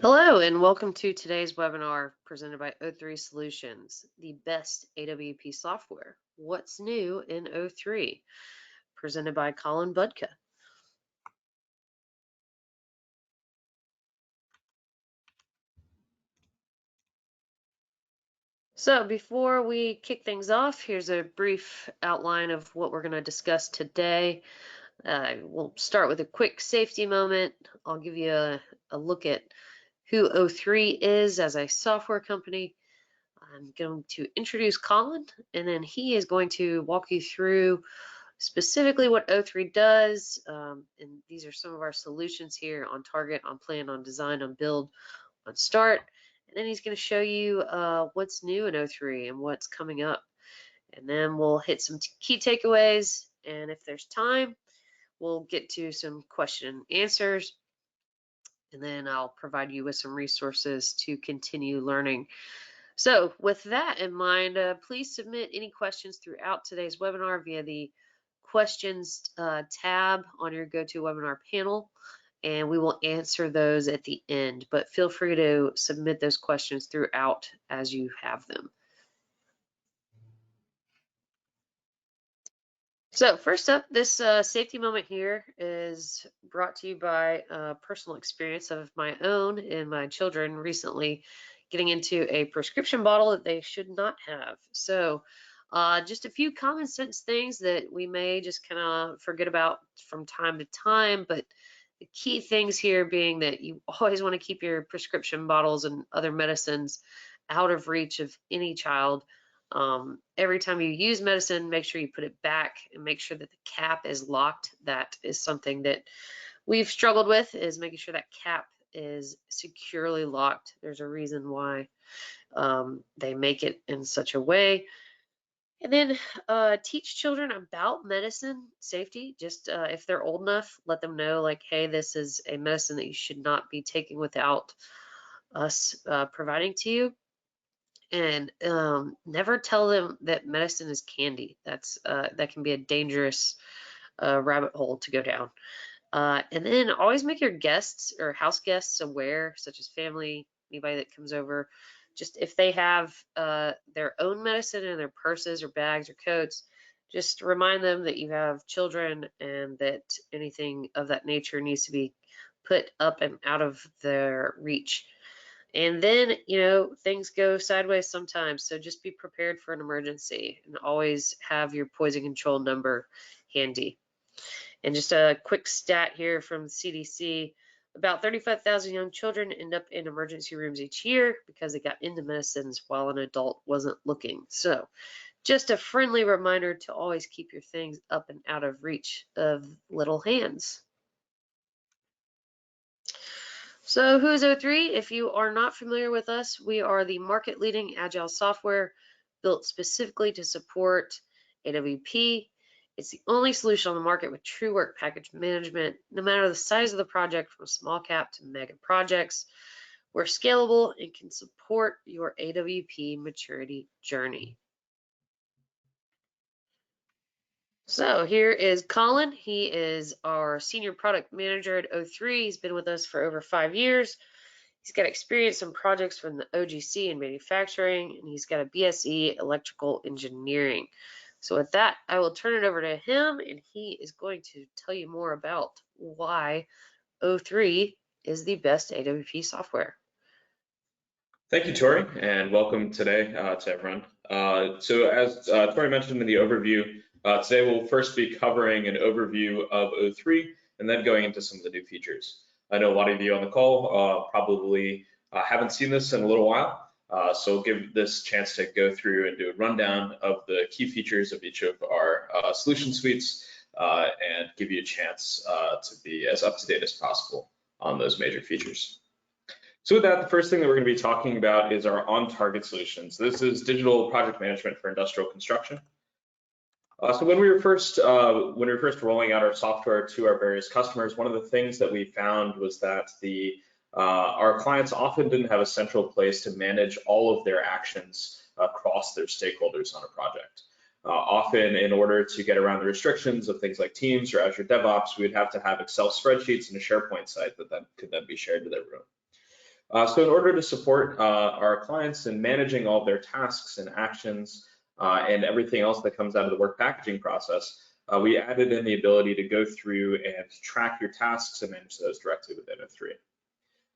Hello and welcome to today's webinar presented by O3 Solutions, the best AWP software. What's new in O3? Presented by Colin Budka. So before we kick things off, here's a brief outline of what we're going to discuss today. We'll start with a quick safety moment. I'll give you a look at who O3 is as a software company. I'm going to introduce Colin, and then he is going to walk you through specifically what O3 does. And these are some of our solutions here: on target, on plan, on design, on build, on start. And then he's going to show you what's new in O3 and what's coming up. And then we'll hit some key takeaways. And if there's time, we'll get to some question and answers. And then I'll provide you with some resources to continue learning. So with that in mind, please submit any questions throughout today's webinar via the questions tab on your GoToWebinar panel, and we will answer those at the end. But feel free to submit those questions throughout as you have them. So first up, this safety moment here is brought to you by personal experience of my own and my children recently getting into a prescription bottle that they should not have. So just a few common sense things that we may just kind of forget about from time to time, but the key things here being that you always want to keep your prescription bottles and other medicines out of reach of any child. Every time you use medicine, make sure you put it back and make sure that the cap is locked. That is something that we've struggled with, is making sure that cap is securely locked. There's a reason why they make it in such a way. And then teach children about medicine safety. Just if they're old enough, let them know, like, hey, this is a medicine that you should not be taking without us providing to you. And never tell them that medicine is candy. That can be a dangerous rabbit hole to go down. And then always make your guests or house guests aware, such as family, anybody that comes over, just if they have their own medicine in their purses or bags or coats, just remind them that you have children and that anything of that nature needs to be put up and out of their reach. And then, things go sideways sometimes. So just be prepared for an emergency and always have your poison control number handy. And just a quick stat here from the CDC, about 35,000 young children end up in emergency rooms each year because they got into medicines while an adult wasn't looking. So just a friendly reminder to always keep your things up and out of reach of little hands. So who is O3? If you are not familiar with us, we are the market leading agile software built specifically to support AWP. It's the only solution on the market with true work package management, no matter the size of the project, from small cap to mega projects. We're scalable and can support your AWP maturity journey. So here is Colin. He is our senior product manager at O3. He's been with us for over 5 years. He's got experience in projects from the OGC in manufacturing, and he's got a BSc electrical engineering. So with that, I will turn it over to him, and he is going to tell you more about why O3 is the best AWP software. Thank you, Tori, and welcome today to everyone. So as Tori mentioned in the overview, today we'll first be covering an overview of O3 and then going into some of the new features. I know a lot of you on the call probably haven't seen this in a little while, so we'll give this chance to go through and do a rundown of the key features of each of our solution suites and give you a chance to be as up to date as possible on those major features. So with that, the first thing that we're going to be talking about is our on-target solutions. This is digital project management for industrial construction. So when we were first rolling out our software to our various customers, one of the things that we found was that our clients often didn't have a central place to manage all of their actions across their stakeholders on a project. Often, in order to get around the restrictions of things like Teams or Azure DevOps, we'd have to have Excel spreadsheets and a SharePoint site that then could then be shared with everyone. So in order to support our clients in managing all of their tasks and actions and everything else that comes out of the work packaging process, we added in the ability to go through and track your tasks and manage those directly within O3.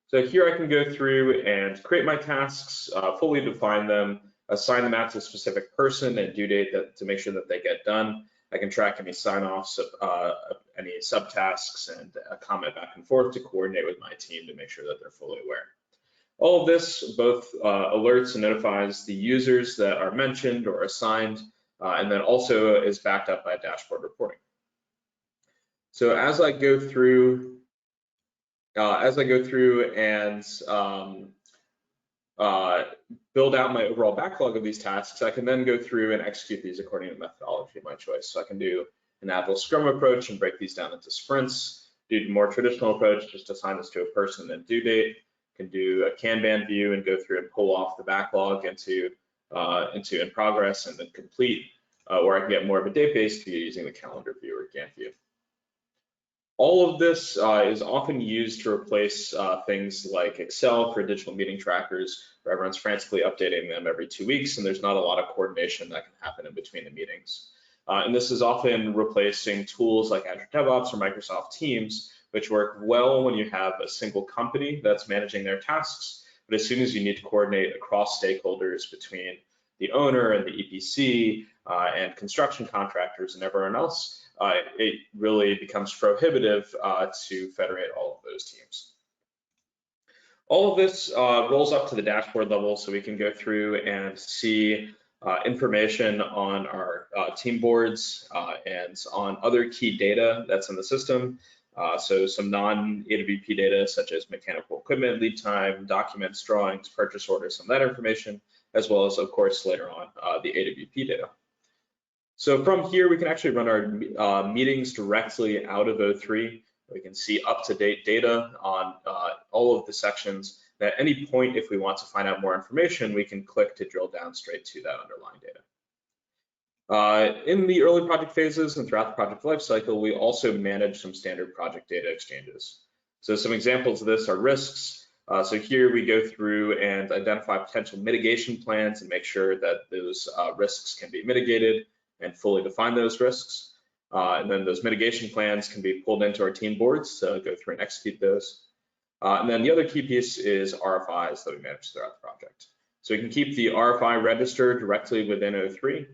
So here I can go through and create my tasks, fully define them, assign them out to a specific person and due date to make sure that they get done. I can track any sign-offs, any subtasks, and comment back and forth to coordinate with my team to make sure that they're fully aware. All of this both alerts and notifies the users that are mentioned or assigned, and then also is backed up by dashboard reporting. So as I go through and build out my overall backlog of these tasks, I can then go through and execute these according to the methodology of my choice. So I can do an Agile Scrum approach and break these down into sprints, do the more traditional approach, just assign this to a person and due date, can do a Kanban view and go through and pull off the backlog into in progress and then complete, or I can get more of a date-based view using the calendar view or Gantt view. All of this is often used to replace things like Excel for digital meeting trackers, where everyone's frantically updating them every 2 weeks, and there's not a lot of coordination that can happen in between the meetings. And this is often replacing tools like Azure DevOps or Microsoft Teams, which work well when you have a single company that's managing their tasks. But as soon as you need to coordinate across stakeholders between the owner and the EPC and construction contractors and everyone else, it really becomes prohibitive to federate all of those teams. All of this rolls up to the dashboard level, so we can go through and see information on our team boards and on other key data that's in the system. So some non-AWP data such as mechanical equipment, lead time, documents, drawings, purchase orders, some of that information, as well as, of course, later on, the AWP data. So from here, we can actually run our meetings directly out of O3. We can see up-to-date data on all of the sections. At any point, if we want to find out more information, we can click to drill down straight to that underlying data. In the early project phases and throughout the project lifecycle, we also manage some standard project data exchanges. So some examples of this are risks. So here we go through and identify potential mitigation plans and make sure that those risks can be mitigated and fully define those risks. And then those mitigation plans can be pulled into our team boards to go through and execute those. And then the other key piece is RFIs that we manage throughout the project. So we can keep the RFI register directly within O3.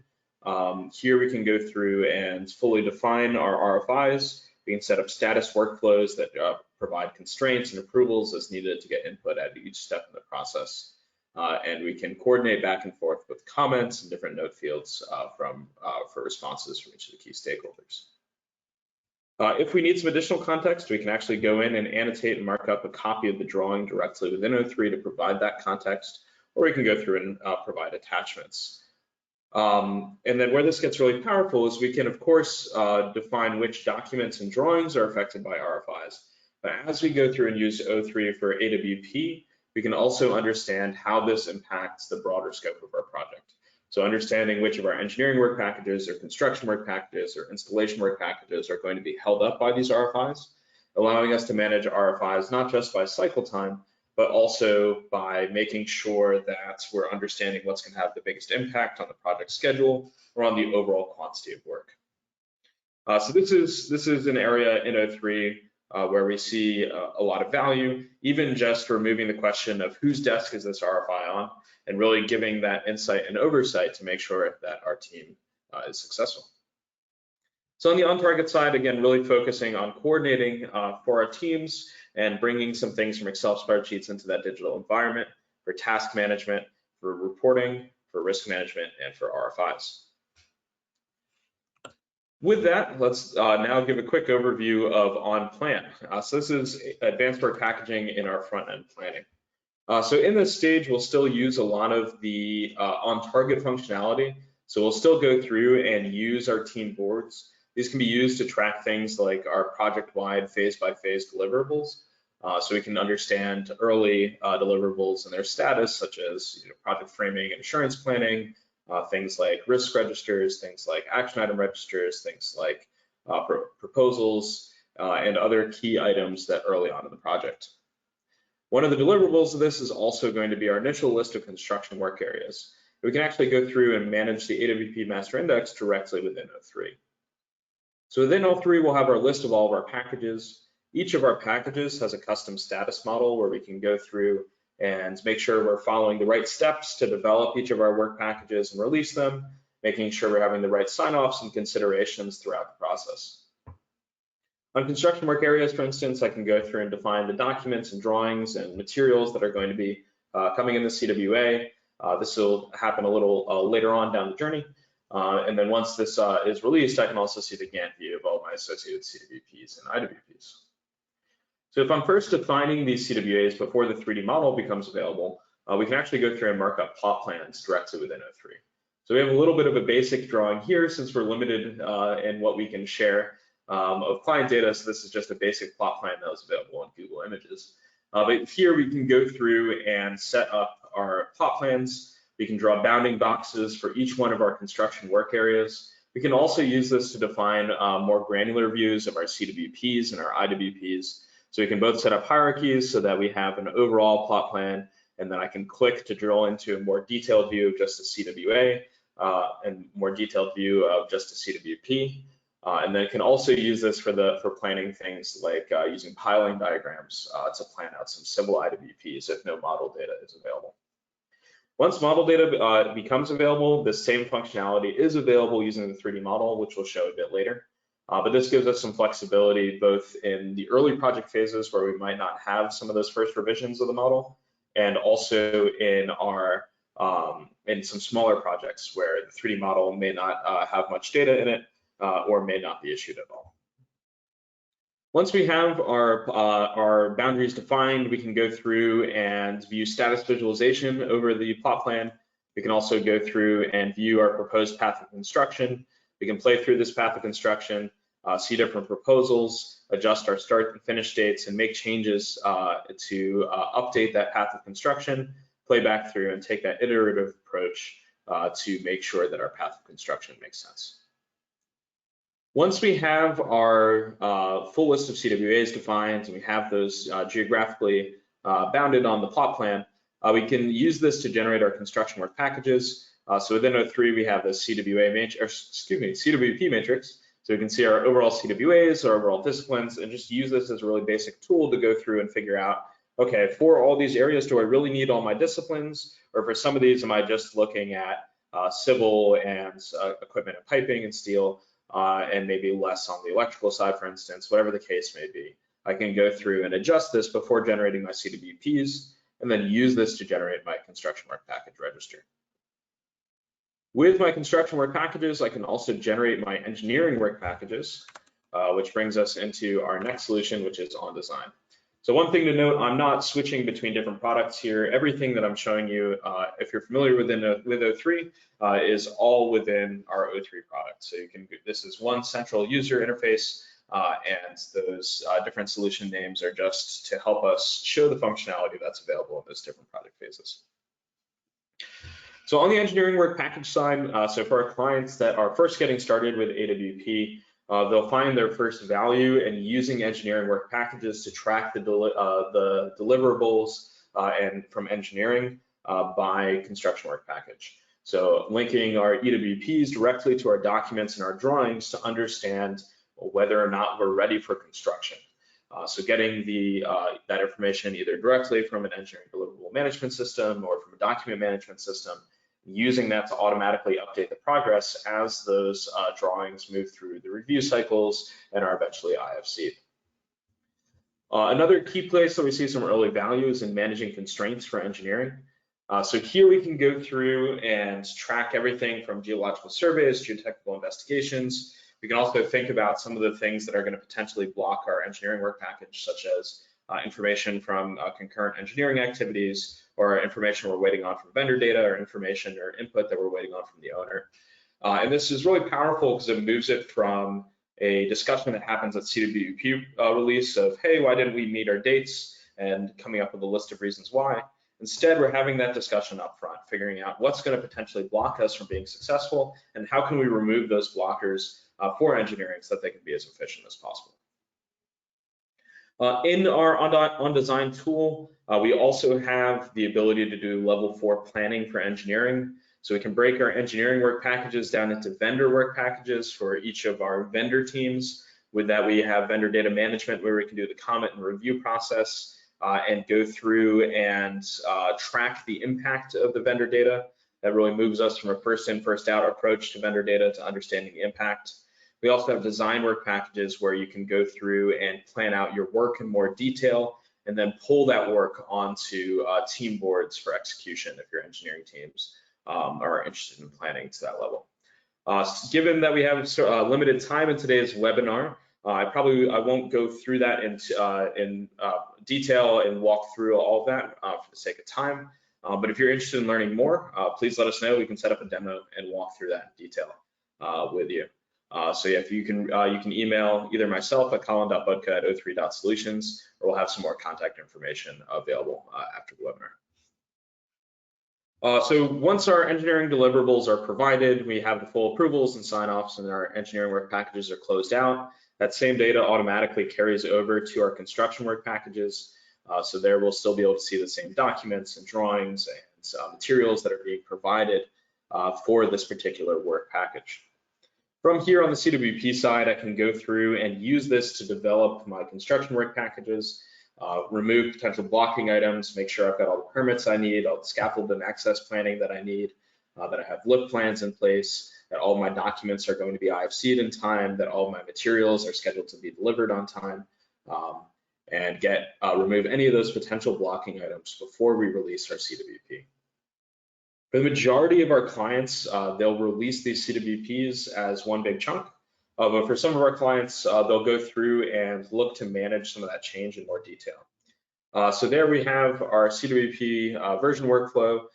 Here we can go through and fully define our RFIs. We can set up status workflows that provide constraints and approvals as needed to get input at each step in the process. And we can coordinate back and forth with comments and different note fields for responses from each of the key stakeholders. If we need some additional context, we can actually go in and annotate and mark up a copy of the drawing directly within O3 to provide that context, or we can go through and provide attachments. And then where this gets really powerful is we can, of course, define which documents and drawings are affected by RFIs. But as we go through and use O3 for AWP, we can also understand how this impacts the broader scope of our project. So understanding which of our engineering work packages or construction work packages or installation work packages are going to be held up by these RFIs, allowing us to manage RFIs not just by cycle time, but also by making sure that we're understanding what's going to have the biggest impact on the project schedule or on the overall quantity of work. So this is an area in O3 where we see a lot of value, even just removing the question of whose desk is this RFI on, and really giving that insight and oversight to make sure that our team is successful. So on the on-target side, again, really focusing on coordinating for our teams and bringing some things from Excel spreadsheets into that digital environment for task management, for reporting, for risk management, and for RFIs. With that, let's now give a quick overview of on-plan. So this is advanced work packaging in our front-end planning. So in this stage, we'll still use a lot of the on-target functionality. So we'll still go through and use our team boards. These can be used to track things like our project-wide phase-by-phase deliverables. So we can understand early deliverables and their status, such as project framing and assurance planning, things like risk registers, things like action item registers, things like proposals, and other key items that early on in the project. One of the deliverables of this is also going to be our initial list of construction work areas. We can actually go through and manage the AWP master index directly within O3. So within O3, we'll have our list of all of our packages. Each of our packages has a custom status model where we can go through and make sure we're following the right steps to develop each of our work packages and release them, making sure we're having the right sign-offs and considerations throughout the process. On construction work areas, for instance, I can go through and define the documents and drawings and materials that are going to be coming in the CWA. This will happen a little later on down the journey. And then once this is released, I can also see the Gantt view of all my associated CWPs and IWPs. So if I'm first defining these CWAs before the 3D model becomes available, we can actually go through and mark up plot plans directly within O3. So we have a little bit of a basic drawing here since we're limited in what we can share of client data. So this is just a basic plot plan that was available on Google Images. But here we can go through and set up our plot plans. We can draw bounding boxes for each one of our construction work areas. We can also use this to define more granular views of our CWPs and our IWPs. So we can both set up hierarchies so that we have an overall plot plan, and then I can click to drill into a more detailed view of just a CWA and more detailed view of just a CWP. And then I can also use this for planning things like using piling diagrams to plan out some civil IWPs if no model data is available. Once model data becomes available, this same functionality is available using the 3D model, which we'll show a bit later. But this gives us some flexibility both in the early project phases where we might not have some of those first revisions of the model, and also in our in some smaller projects where the 3D model may not have much data in it or may not be issued at all. Once we have our boundaries defined, we can go through and view status visualization over the plot plan. We can also go through and view our proposed path of construction. We can play through this path of construction, see different proposals, adjust our start and finish dates, and make changes to update that path of construction, play back through, and take that iterative approach to make sure that our path of construction makes sense. Once we have our full list of CWAs defined and we have those geographically bounded on the plot plan, we can use this to generate our construction work packages. So within O3, we have the CWP matrix. So we can see our overall CWAs, our overall disciplines, and just use this as a really basic tool to go through and figure out, okay, for all these areas, do I really need all my disciplines? Or for some of these, am I just looking at civil and equipment and piping and steel, and maybe less on the electrical side, for instance, whatever the case may be. I can go through and adjust this before generating my CWPs, and then use this to generate my construction work package register. With my construction work packages, I can also generate my engineering work packages, which brings us into our next solution, which is on design. So one thing to note, I'm not switching between different products here. Everything that I'm showing you, if you're familiar with O3, is all within our O3 product. So you can, this is one central user interface, and those different solution names are just to help us show the functionality that's available in those different product phases. So on the engineering work package side, so for our clients that are first getting started with AWP, they'll find their first value in using engineering work packages to track the deliverables and from engineering by construction work package. So linking our EWPs directly to our documents and our drawings to understand whether or not we're ready for construction. So getting that information either directly from an engineering deliverable management system or from a document management system, using that to automatically update the progress as those drawings move through the review cycles and are eventually IFC'd. Another key place that we see some early value is in managing constraints for engineering. So here we can go through and track everything from geological surveys, geotechnical investigations. We can also think about some of the things that are going to potentially block our engineering work package, such as information from concurrent engineering activities, or information we're waiting on from vendor data, or information or input that we're waiting on from the owner. And this is really powerful because it moves it from a discussion that happens at CWP release of, hey, why didn't we meet our dates, and coming up with a list of reasons why. Instead, we're having that discussion up front, figuring out what's going to potentially block us from being successful, and how can we remove those blockers for engineering so that they can be as efficient as possible. In our on design tool, we also have the ability to do level 4 planning for engineering. So we can break our engineering work packages down into vendor work packages for each of our vendor teams. With that, we have vendor data management where we can do the comment and review process and go through and track the impact of the vendor data. That really moves us from a first in, first out approach to vendor data to understanding the impact. We also have design work packages where you can go through and plan out your work in more detail and then pull that work onto team boards for execution if your engineering teams are interested in planning to that level. Given that we have limited time in today's webinar, I won't go through that in detail and walk through all of that for the sake of time. But if you're interested in learning more, please let us know. We can set up a demo and walk through that in detail with you. So yeah, if you can email either myself at colin.budka@o3.solutions, or we'll have some more contact information available after the webinar. So once our engineering deliverables are provided, we have the full approvals and sign-offs, and our engineering work packages are closed out. That same data automatically carries over to our construction work packages. So there we'll still be able to see the same documents and drawings and materials that are being provided for this particular work package. From here on the CWP side, I can go through and use this to develop my construction work packages, remove potential blocking items, make sure I've got all the permits I need, all the scaffold and access planning that I need, that I have lift plans in place, that all my documents are going to be IFC'd in time, that all my materials are scheduled to be delivered on time, and remove any of those potential blocking items before we release our CWP. For the majority of our clients, they'll release these CWPs as one big chunk, but for some of our clients, they'll go through and look to manage some of that change in more detail. So there we have our CWP version workflow,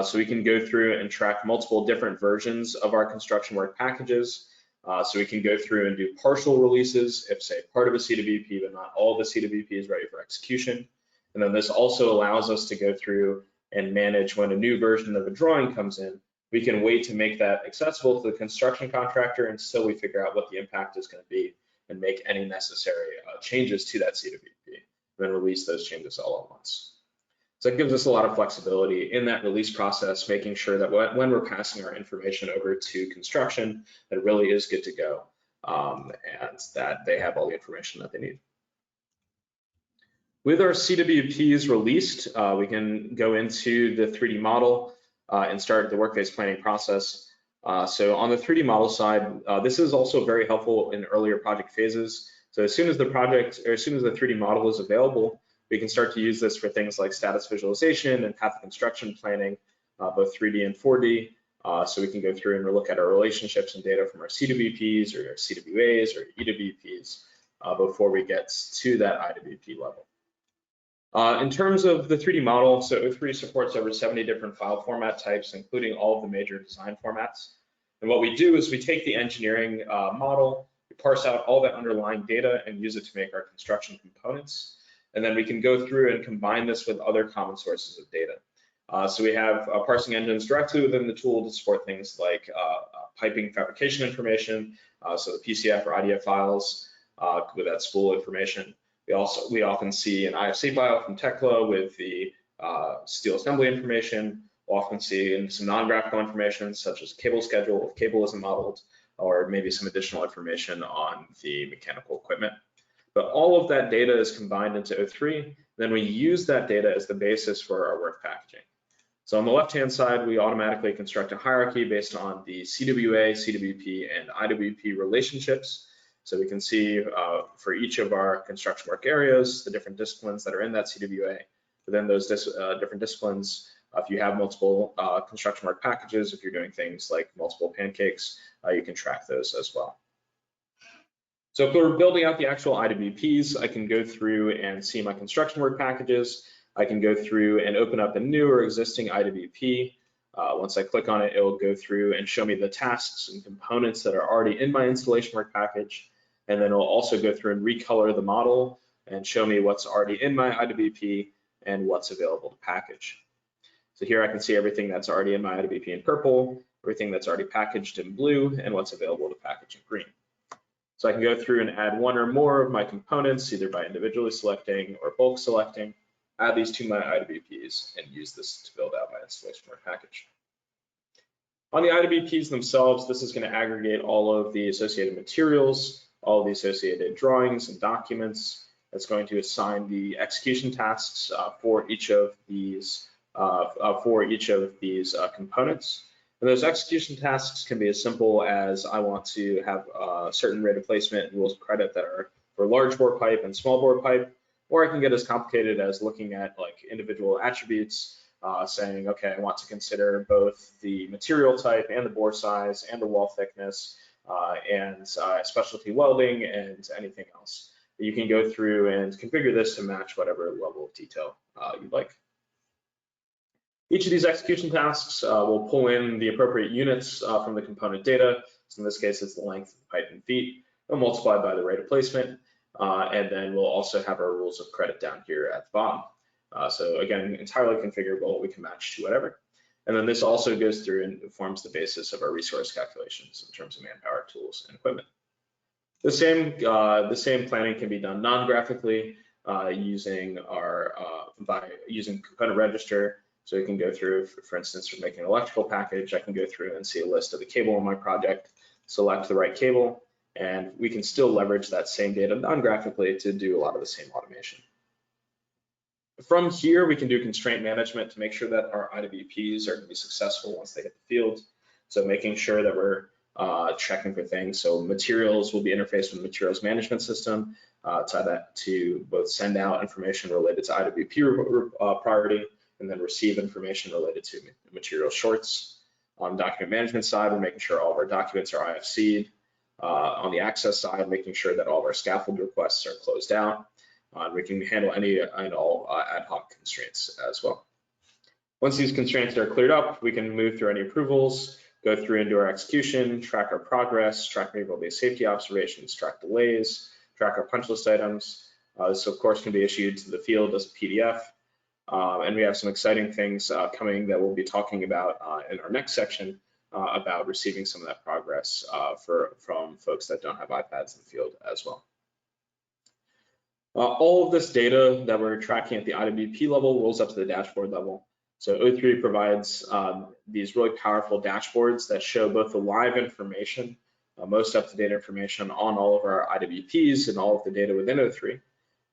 so we can go through and track multiple different versions of our construction work packages. So we can go through and do partial releases if, say, part of a CWP, but not all the CWP is ready for execution. And then this also allows us to go through and manage when a new version of a drawing comes in. We can wait to make that accessible to the construction contractor until we figure out what the impact is going to be and make any necessary changes to that CWP, and then release those changes all at once. So it gives us a lot of flexibility in that release process, making sure that when we're passing our information over to construction, that it really is good to go, and that they have all the information that they need. With our CWPs released, we can go into the 3D model and start the work phase planning process. So on the 3D model side, this is also very helpful in earlier project phases. So as soon as the 3D model is available, we can start to use this for things like status visualization and path of construction planning, both 3D and 4D. So we can go through and look at our relationships and data from our CWPs or our CWAs or EWPs before we get to that IWP level. In terms of the 3D model, so O3 supports over 70 different file format types, including all of the major design formats. And what we do is we take the engineering model, we parse out all that underlying data and use it to make our construction components. And then we can go through and combine this with other common sources of data. So we have parsing engines directly within the tool to support things like piping fabrication information, so the PCF or IDF files with that spool information. We often see an IFC file from Tekla with the steel assembly information. We'll often see some non-graphical information such as cable schedule if cable isn't modeled, or maybe some additional information on the mechanical equipment. But all of that data is combined into O3. Then we use that data as the basis for our work packaging. So on the left-hand side, we automatically construct a hierarchy based on the CWA, CWP, and IWP relationships. So we can see for each of our construction work areas, the different disciplines that are in that CWA. Within those different disciplines, if you have multiple construction work packages, if you're doing things like multiple pancakes, you can track those as well. So if we're building out the actual IWPs, I can go through and see my construction work packages. I can go through and open up a new or existing IWP. Once I click on it, it will go through and show me the tasks and components that are already in my installation work package. And then it'll also go through and recolor the model and show me what's already in my IWP and what's available to package. So here I can see everything that's already in my IWP in purple, everything that's already packaged in blue, and what's available to package in green. So I can go through and add one or more of my components, either by individually selecting or bulk selecting, add these to my IWPs, and use this to build out my installation work package. On the IWPs themselves, this is going to aggregate all of the associated materials, all of the associated drawings and documents. It's going to assign the execution tasks for each of these components. And those execution tasks can be as simple as I want to have a certain rate of placement and rules of credit that are for large bore pipe and small bore pipe, or I can get as complicated as looking at like individual attributes, saying, okay, I want to consider both the material type and the bore size and the wall thickness and specialty welding and anything else. You can go through and configure this to match whatever level of detail you'd like. Each of these execution tasks will pull in the appropriate units from the component data. So in this case, it's the length of the pipe in feet. We'll multiply by the rate of placement. And then we'll also have our rules of credit down here at the bottom. So again, entirely configurable, we can match to whatever. And then this also goes through and forms the basis of our resource calculations in terms of manpower, tools, and equipment. The same planning can be done non-graphically using component register. So you can go through, for instance, for making an electrical package, I can go through and see a list of the cable in my project, select the right cable, and we can still leverage that same data non-graphically to do a lot of the same automation. From here, we can do constraint management to make sure that our IWPs are going to be successful once they hit the field. So making sure that we're checking for things. So materials will be interfaced with the materials management system to both send out information related to IWP priority and then receive information related to material shorts. On the document management side, we're making sure all of our documents are IFC'd. On the access side, making sure that all of our scaffold requests are closed out. We can handle any and all ad hoc constraints as well. Once these constraints are cleared up, we can move through any approvals, go through and do our execution, track our progress, track naval-based safety observations, track delays, track our punch list items. This, of course, can be issued to the field as a PDF. And we have some exciting things coming that we'll be talking about in our next section about receiving some of that progress from folks that don't have iPads in the field as well. All of this data that we're tracking at the IWP level rolls up to the dashboard level. So O3 provides these really powerful dashboards that show both the live information, most up-to-date information on all of our IWPs and all of the data within O3. And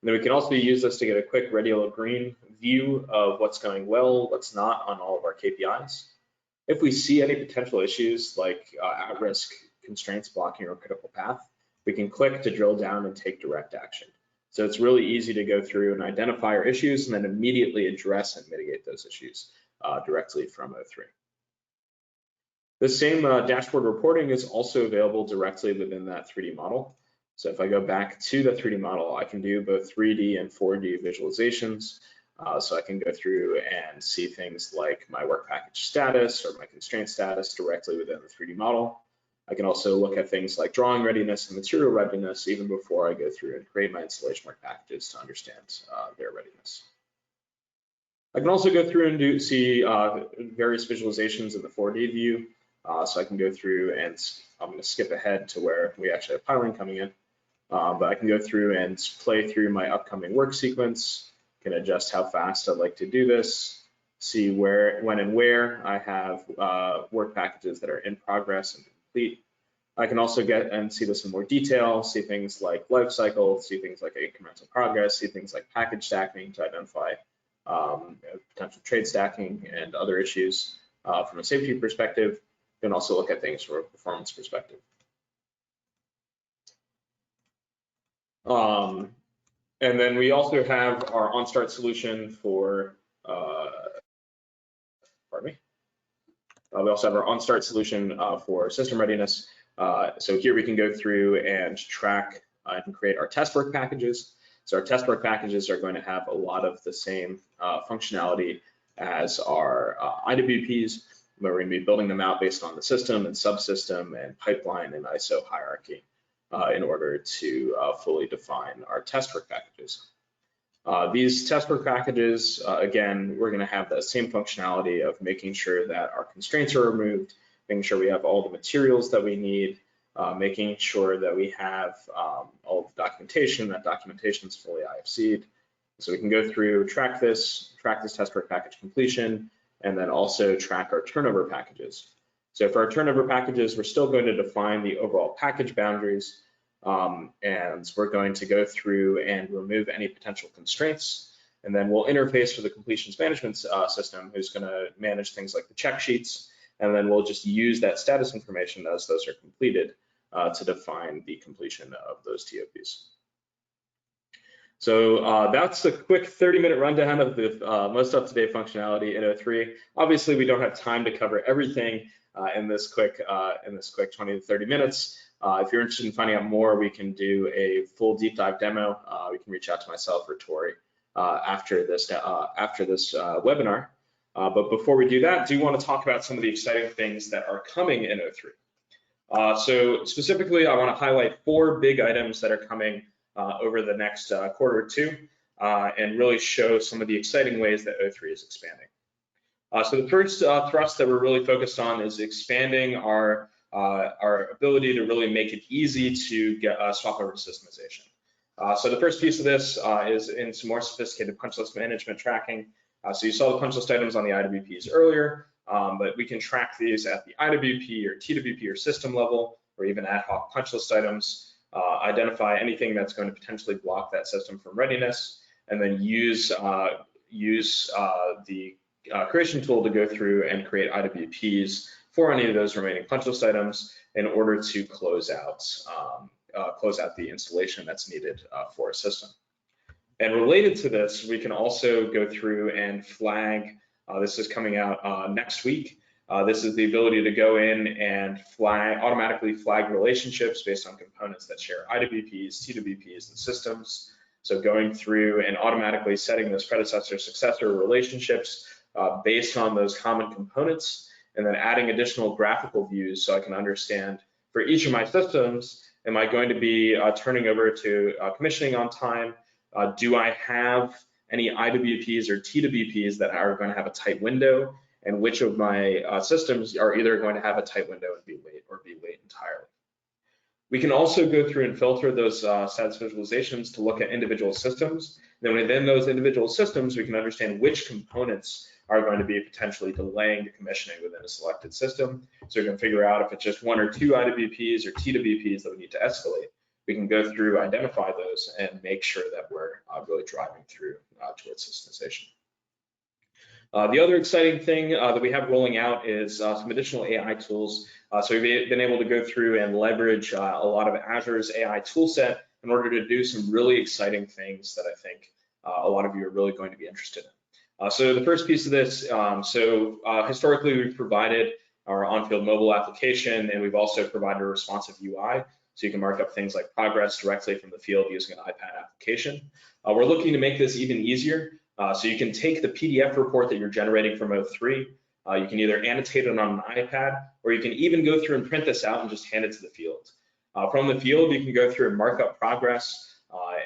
then we can also use this to get a quick red, yellow, green view of what's going well, what's not on all of our KPIs. If we see any potential issues like at-risk constraints blocking our critical path, we can click to drill down and take direct action. So it's really easy to go through and identify our issues and then immediately address and mitigate those issues directly from O3. The same dashboard reporting is also available directly within that 3D model. So if I go back to the 3D model, I can do both 3D and 4D visualizations. So I can go through and see things like my work package status or my constraint status directly within the 3D model. I can also look at things like drawing readiness and material readiness even before I go through and create my installation work packages to understand their readiness. I can also go through and see various visualizations in the 4D view. So I can go through and I'm going to skip ahead to where we actually have piling coming in. But I can go through and play through my upcoming work sequence, can adjust how fast I'd like to do this, see when and where I have work packages that are in progress and complete. I can also get and see this in more detail, see things like life cycle, see things like incremental progress, see things like package stacking to identify potential trade stacking and other issues from a safety perspective. You can also look at things from a performance perspective. And then we also have our on-start solution for, pardon me. We also have our on-start solution for system readiness. So here we can go through and track and create our test work packages. So our test work packages are going to have a lot of the same functionality as our IWPs, but we're going to be building them out based on the system and subsystem and pipeline and ISO hierarchy in order to fully define our test work packages. These test work packages, again, we're going to have the same functionality of making sure that our constraints are removed, making sure we have all the materials that we need, making sure that we have all of the documentation, that documentation is fully IFC'd. So we can go through, track this test work package completion, and then also track our turnover packages. So for our turnover packages, we're still going to define the overall package boundaries, and we're going to go through and remove any potential constraints. And then we'll interface with the completions management system, who's going to manage things like the check sheets. And then we'll just use that status information as those are completed to define the completion of those TOPs. So that's a quick 30-minute rundown of the most up-to-date functionality in O3. Obviously, we don't have time to cover everything in this quick 20 to 30 minutes. If you're interested in finding out more, we can do a full deep dive demo. We can reach out to myself or Tori after this webinar. But before we do that, I do want to talk about some of the exciting things that are coming in O3. So specifically, I want to highlight 4 big items that are coming over the next quarter or two, and really show some of the exciting ways that O3 is expanding. So the first thrust that we're really focused on is expanding our ability to really make it easy to get swap over to systemization. So the first piece of this is in some more sophisticated punch list management tracking. So you saw the punch list items on the IWPs earlier, but we can track these at the IWP or TWP or system level, or even ad hoc punch list items. Identify anything that's going to potentially block that system from readiness, and then use the creation tool to go through and create IWPs for any of those remaining punch list items in order to close out the installation that's needed for a system. And related to this, we can also go through and flag, this is coming out next week. This is the ability to go in and automatically flag relationships based on components that share IWPs, TWPs, and systems. So going through and automatically setting those predecessor-successor relationships based on those common components, and then adding additional graphical views so I can understand for each of my systems, am I going to be turning over to commissioning on time? Do I have any IWPs or TWPs that are going to have a tight window? And which of my systems are either going to have a tight window and be late, or be late entirely. We can also go through and filter those status visualizations to look at individual systems. Then within those individual systems, we can understand which components are going to be potentially delaying the commissioning within a selected system. So we can figure out if it's just 1 or 2 IWPs or TWPs that we need to escalate. We can go through, identify those, and make sure that we're really driving through towards systemization. The other exciting thing that we have rolling out is some additional AI tools. So we've been able to go through and leverage a lot of Azure's AI toolset in order to do some really exciting things that I think a lot of you are really going to be interested in. So the first piece of this, historically we've provided our on-field mobile application, and we've also provided a responsive UI. So you can mark up things like progress directly from the field using an iPad application. We're looking to make this even easier. So you can take the PDF report that you're generating from O3, you can either annotate it on an iPad, or you can even go through and print this out and just hand it to the field. From the field, you can go through and mark up progress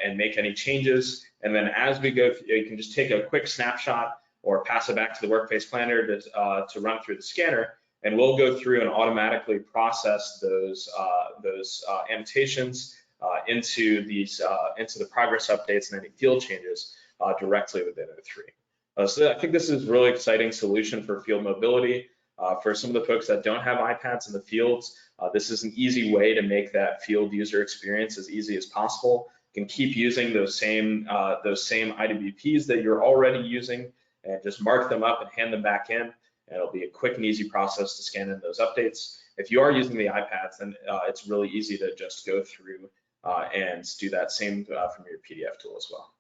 and make any changes. And then as we go, you can just take a quick snapshot or pass it back to the workplace planner to run through the scanner, and we'll go through and automatically process those annotations into the progress updates and any field changes directly within O3. So I think this is a really exciting solution for field mobility. For some of the folks that don't have iPads in the fields, this is an easy way to make that field user experience as easy as possible. You can keep using those same IWPs that you're already using, and just mark them up and hand them back in. And it'll be a quick and easy process to scan in those updates. If you are using the iPads, then it's really easy to just go through and do that same from your PDF tool as well.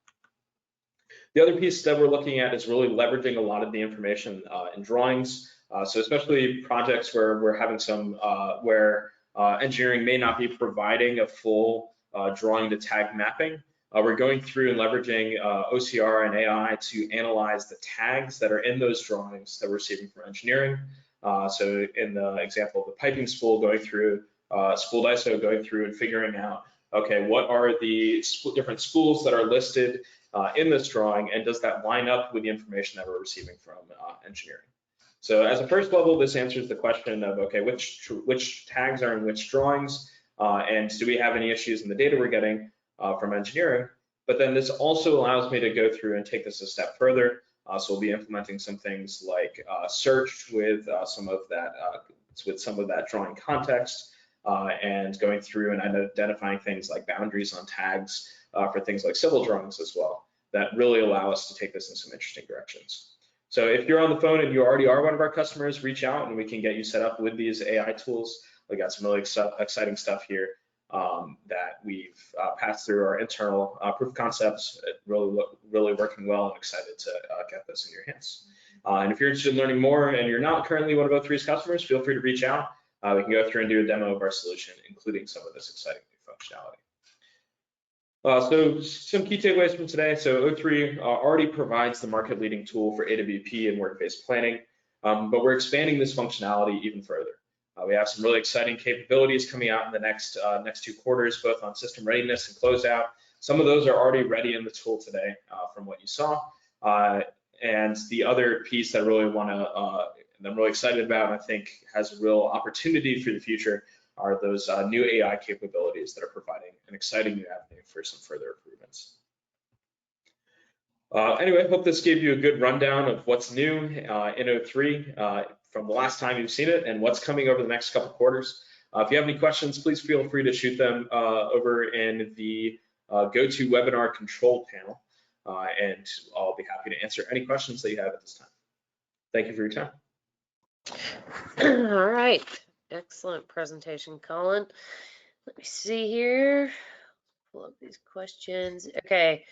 The other piece that we're looking at is really leveraging a lot of the information in drawings. So especially projects where we're having some, where engineering may not be providing a full drawing to tag mapping. We're going through and leveraging OCR and AI to analyze the tags that are in those drawings that we're receiving from engineering. So in the example of the piping spool, going through spooled ISO, going through and figuring out, okay, what are the different spools that are listed in this drawing, and does that line up with the information that we're receiving from engineering? So as a first level, this answers the question of, okay, which tags are in which drawings? and do we have any issues in the data we're getting from engineering? But then this also allows me to go through and take this a step further. So we'll be implementing some things like search with some of that drawing context, and going through and identifying things like boundaries on tags for things like civil drawings as well, that really allow us to take this in some interesting directions. So if you're on the phone and you already are one of our customers, reach out and we can get you set up with these AI tools. We got some really exciting stuff here that we've passed through our internal proof of concepts. Really working well, and excited to get this in your hands. And if you're interested in learning more and you're not currently one of O3's customers, feel free to reach out. We can go through and do a demo of our solution, including some of this exciting new functionality. So some key takeaways from today. So O3 already provides the market-leading tool for AWP and work-based planning, but we're expanding this functionality even further. We have some really exciting capabilities coming out in the next 2 quarters, both on system readiness and closeout. Some of those are already ready in the tool today from what you saw. And the other piece that I really I'm really excited about, and I think has a real opportunity for the future, are those new AI capabilities that are providing an exciting new avenue for some further improvements. Anyway, I hope this gave you a good rundown of what's new in O3 from the last time you've seen it and what's coming over the next couple quarters. If you have any questions, please feel free to shoot them over in the GoToWebinar control panel, and I'll be happy to answer any questions that you have at this time. Thank you for your time. All right, excellent presentation, Colin. Let me see here. Pull up these questions. Okay,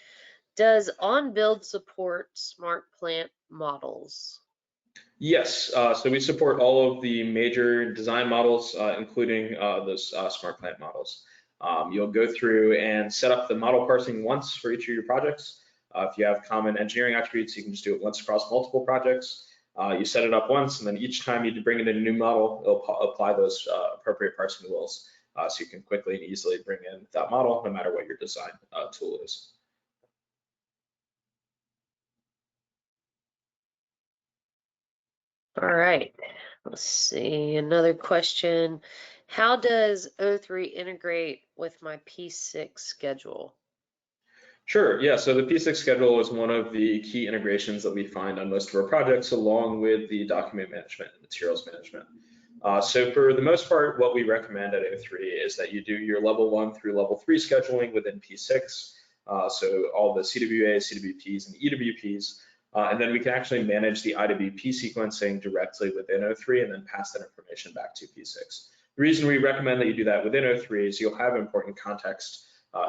does on-build support smart plant models? Yes, so we support all of the major design models, including those smart plant models. You'll go through and set up the model parsing once for each of your projects. If you have common engineering attributes, you can just do it once across multiple projects. You set it up once, and then each time you bring in a new model, it'll apply those appropriate parsing rules, so you can quickly and easily bring in that model, no matter what your design tool is. All right, let's see, another question. How does O3 integrate with my P6 schedule? Sure, yeah, so the P6 schedule is one of the key integrations that we find on most of our projects, along with the document management and materials management. So for the most part, what we recommend at O3 is that you do your level 1 through level 3 scheduling within P6, so all the CWAs, CWPs, and EWPs, and then we can actually manage the IWP sequencing directly within O3 and then pass that information back to P6. The reason we recommend that you do that within O3 is you'll have important context,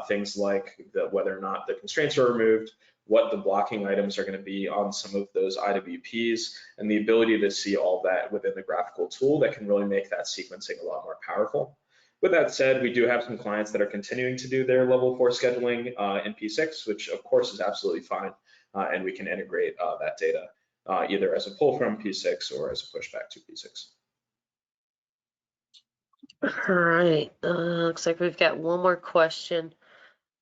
things like whether or not the constraints are removed, what the blocking items are going to be on some of those IWPs, and the ability to see all that within the graphical tool that can really make that sequencing a lot more powerful. With that said, we do have some clients that are continuing to do their level 4 scheduling in P6, which of course is absolutely fine, and we can integrate that data either as a pull from P6 or as a pushback to P6. All right, looks like we've got one more question.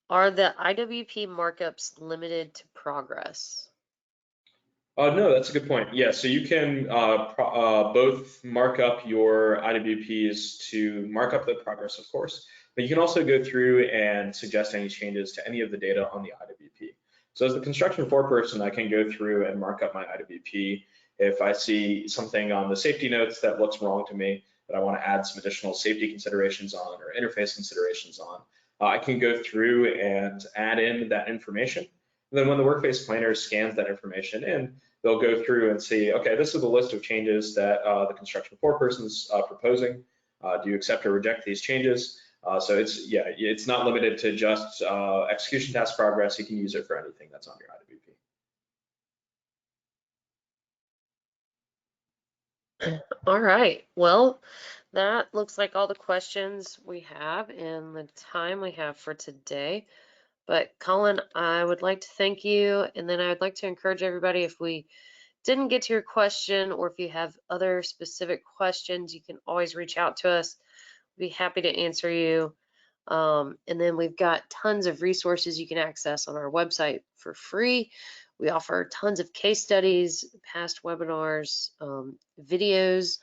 Are the IWP markups limited to progress? No, that's a good point. Yeah, so you can both mark up your IWPs to mark up the progress, of course, but you can also go through and suggest any changes to any of the data on the IWP. So as the construction foreperson, I can go through and mark up my IWP. If I see something on the safety notes that looks wrong to me, that I want to add some additional safety considerations on or interface considerations on, I can go through and add in that information. And then when the work-based planner scans that information in, they'll go through and see, okay, this is a list of changes that the construction foreperson is proposing. Do you accept or reject these changes? So it's not limited to just execution task progress. You can use it for anything that's on your IWP. All right, well, that looks like all the questions we have and the time we have for today. But Colin, I would like to thank you, and then I would like to encourage everybody, if we didn't get to your question or if you have other specific questions, you can always reach out to us. We'd be happy to answer you. And then we've got tons of resources you can access on our website for free. We offer tons of case studies, past webinars, videos,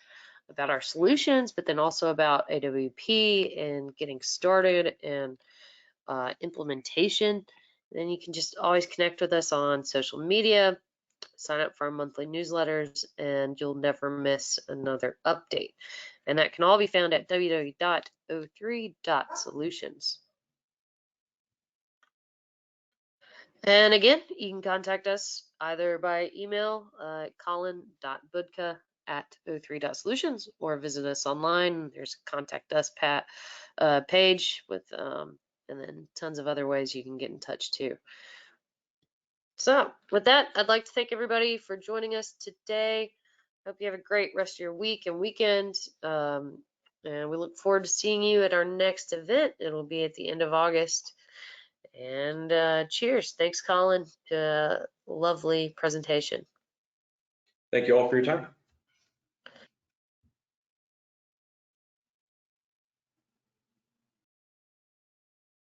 about our solutions, but then also about AWP and getting started and implementation, then you can just always connect with us on social media, sign up for our monthly newsletters, and you'll never miss another update. And that can all be found at www.o3.solutions. And again, you can contact us either by email, colin.budka@o3.solutions, or visit us online. There's a contact us page with, and then tons of other ways you can get in touch too. So with that, I'd like to thank everybody for joining us today. Hope you have a great rest of your week and weekend. And we look forward to seeing you at our next event. It'll be at the end of August. And cheers. Thanks, Colin. Lovely presentation. Thank you all for your time.